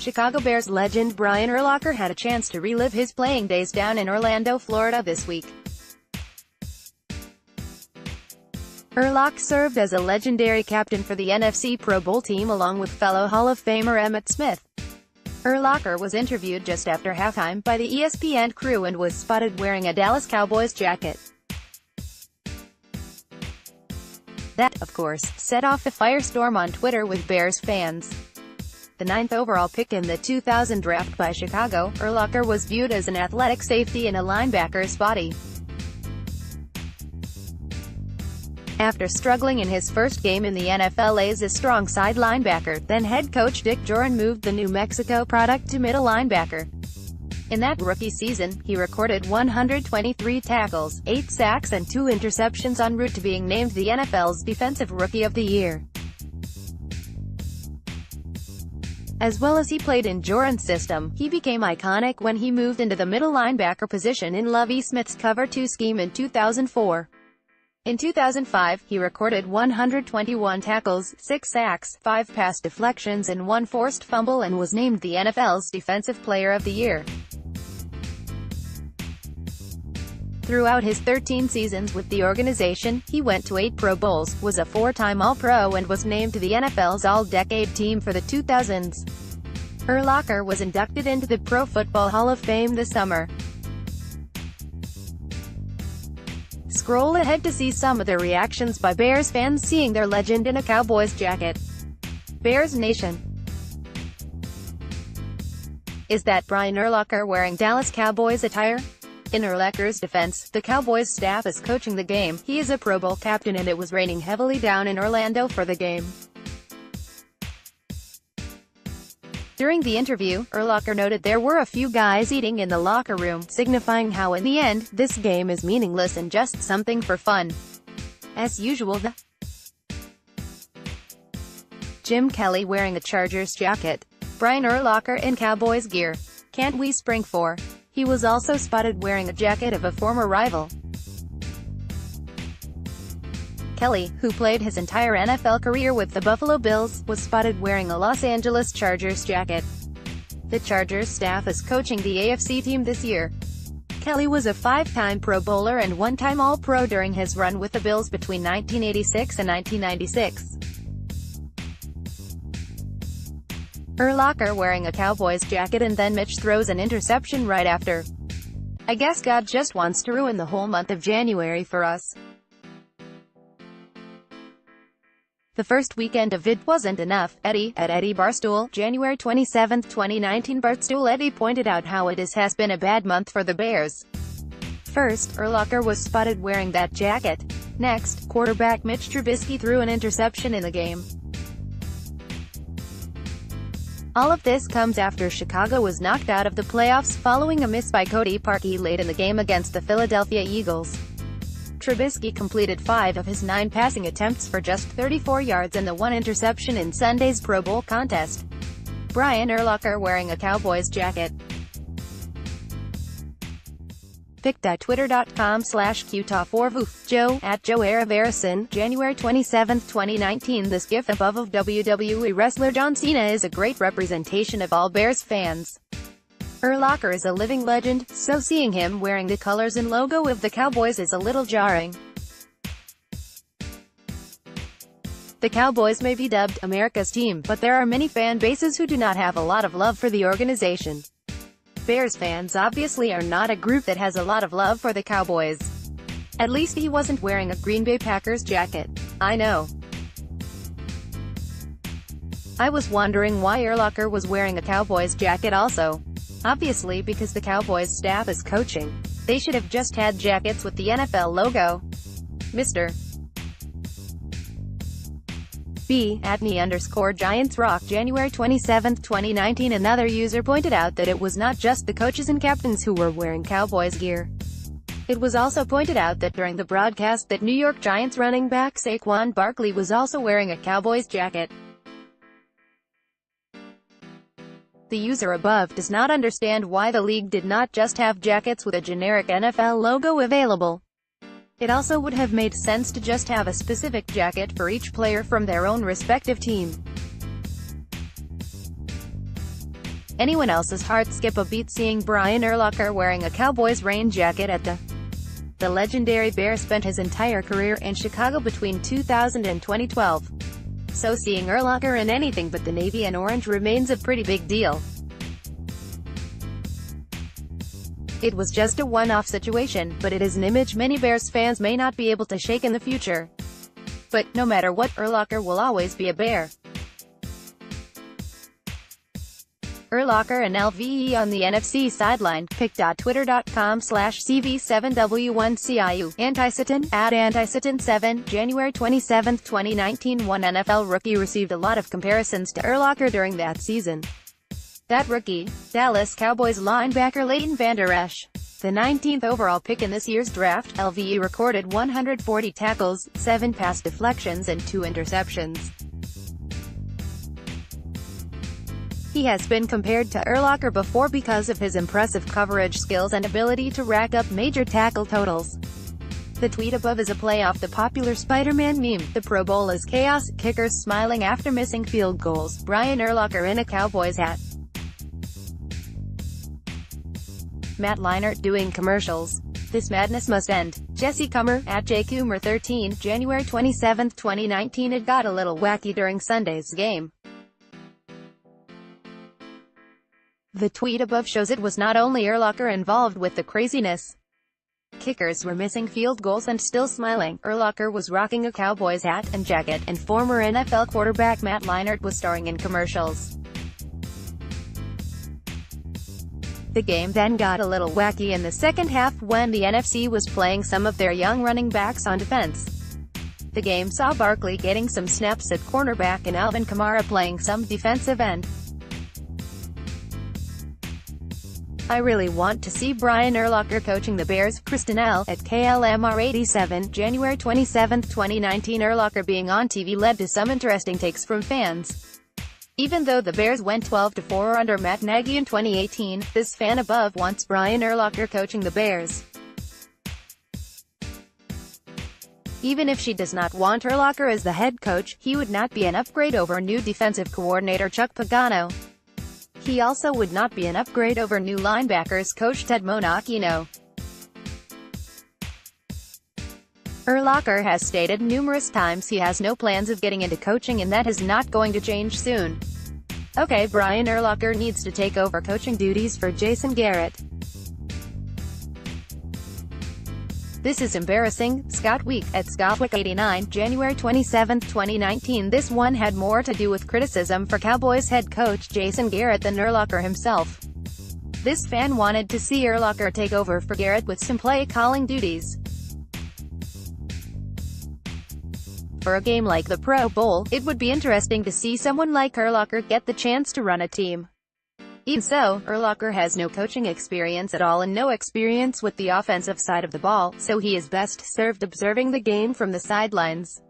Chicago Bears legend Brian Urlacher had a chance to relive his playing days down in Orlando, Florida this week. Urlacher served as a legendary captain for the NFC Pro Bowl team along with fellow Hall of Famer Emmitt Smith. Urlacher was interviewed just after halftime by the ESPN crew and was spotted wearing a Dallas Cowboys jacket. That, of course, set off a firestorm on Twitter with Bears fans. The 9th overall pick in the 2000 draft by Chicago, Urlacher was viewed as an athletic safety in a linebacker's body. After struggling in his first game in the NFL as a strong side linebacker, then head coach Dick Joran moved the New Mexico product to middle linebacker. In that rookie season, he recorded 123 tackles, 8 sacks and 2 interceptions en route to being named the NFL's Defensive Rookie of the Year. As well as he played in Joran's system, he became iconic when he moved into the middle linebacker position in Lovie Smith's Cover 2 scheme in 2004. In 2005, he recorded 121 tackles, 6 sacks, 5 pass deflections and 1 forced fumble and was named the NFL's Defensive Player of the Year. Throughout his 13 seasons with the organization, he went to 8 Pro Bowls, was a 4-time All-Pro and was named to the NFL's All-Decade Team for the 2000s. Urlacher was inducted into the Pro Football Hall of Fame this summer. Scroll ahead to see some of the reactions by Bears fans seeing their legend in a Cowboys jacket. Bears Nation. Is that Brian Urlacher wearing Dallas Cowboys attire? In Urlacher's defense, the Cowboys staff is coaching the game. He is a Pro Bowl captain and it was raining heavily down in Orlando for the game. During the interview, Urlacher noted there were a few guys eating in the locker room, signifying how in the end, this game is meaningless and just something for fun. As usual, the Jim Kelly wearing a Chargers jacket. Brian Urlacher in Cowboys gear. Can't we spring for? He was also spotted wearing a jacket of a former rival. Kelly, who played his entire NFL career with the Buffalo Bills, was spotted wearing a Los Angeles Chargers jacket. The Chargers staff is coaching the AFC team this year. Kelly was a 5-time Pro Bowler and 1-time All-Pro during his run with the Bills between 1986 and 1996. Urlacher wearing a Cowboys jacket and then Mitch throws an interception right after. I guess God just wants to ruin the whole month of January for us. The first weekend of it wasn't enough. Eddie, at Eddie Barstool, January 27, 2019. Barstool Eddie pointed out how it has been a bad month for the Bears. First, Urlacher was spotted wearing that jacket. Next, quarterback Mitch Trubisky threw an interception in the game. All of this comes after Chicago was knocked out of the playoffs following a miss by Cody Parkey late in the game against the Philadelphia Eagles. Trubisky completed 5 of his 9 passing attempts for just 34 yards and the 1 interception in Sunday's Pro Bowl contest. Brian Urlacher wearing a Cowboys jacket. Pic.twitter.com/QTOF4VOOF. Joe, at Joe Araverison, January 27, 2019. This gif above of WWE wrestler John Cena is a great representation of all Bears fans. Urlacher is a living legend, so seeing him wearing the colors and logo of the Cowboys is a little jarring. The Cowboys may be dubbed America's team, but there are many fan bases who do not have a lot of love for the organization. Bears fans obviously are not a group that has a lot of love for the Cowboys. At least he wasn't wearing a Green Bay Packers jacket. I know. I was wondering why Urlacher was wearing a Cowboys jacket also. Obviously because the Cowboys staff is coaching. They should have just had jackets with the NFL logo. Mr. B. at @me_Giants Rock, January 27, 2019. Another user pointed out that it was not just the coaches and captains who were wearing Cowboys gear. It was also pointed out that during the broadcast that New York Giants running back Saquon Barkley was also wearing a Cowboys jacket. The user above does not understand why the league did not just have jackets with a generic NFL logo available. It also would have made sense to just have a specific jacket for each player from their own respective team. anyone else's heart skip a beat seeing Brian Urlacher wearing a Cowboys rain jacket at the legendary Bear spent his entire career in Chicago between 2000 and 2012. So seeing Urlacher in anything but the navy and orange remains a pretty big deal. It was just a one-off situation, but it is an image many Bears fans may not be able to shake in the future. But, no matter what, Urlacher will always be a Bear. Urlacher and LVE on the NFC sideline, pic.twitter.com/CV7W1CIU, Anticitin, @Anticitin7, January 27, 2019. One NFL rookie received a lot of comparisons to Urlacher during that season. That rookie, Dallas Cowboys linebacker Leighton Vander Esch. The 19th overall pick in this year's draft, LVE recorded 140 tackles, 7 pass deflections and 2 interceptions. He has been compared to Urlacher before because of his impressive coverage skills and ability to rack up major tackle totals. The tweet above is a play off the popular Spider-Man meme. The Pro Bowl is chaos, kickers smiling after missing field goals, Brian Urlacher in a Cowboys hat. Matt Leinart doing commercials. This madness must end. Jesse Comer, @JCoomer13, January 27, 2019. It got a little wacky during Sunday's game. The tweet above shows it was not only Urlacher involved with the craziness. Kickers were missing field goals and still smiling. Urlacher was rocking a Cowboys hat and jacket, and former NFL quarterback Matt Leinart was starring in commercials. The game then got a little wacky in the second half when the NFC was playing some of their young running backs on defense. The game saw Barkley getting some snaps at cornerback and Alvin Kamara playing some defensive end. I really want to see Brian Urlacher coaching the Bears, Kristen L. @KLMR87, January 27, 2019. Urlacher being on TV led to some interesting takes from fans. Even though the Bears went 12-4 under Matt Nagy in 2018, this fan above wants Brian Urlacher coaching the Bears. Even if she does not want Urlacher as the head coach, he would not be an upgrade over new defensive coordinator Chuck Pagano. He also would not be an upgrade over new linebackers coach Ted Monachino. Urlacher has stated numerous times he has no plans of getting into coaching, and that is not going to change soon. Okay, Brian Urlacher needs to take over coaching duties for Jason Garrett. This is embarrassing. Scott Week, @ScottWeek89, January 27, 2019. This one had more to do with criticism for Cowboys head coach Jason Garrett than Urlacher himself. This fan wanted to see Urlacher take over for Garrett with some play-calling duties. For a game like the Pro Bowl, it would be interesting to see someone like Urlacher get the chance to run a team. Even so, Urlacher has no coaching experience at all and no experience with the offensive side of the ball, so he is best served observing the game from the sidelines.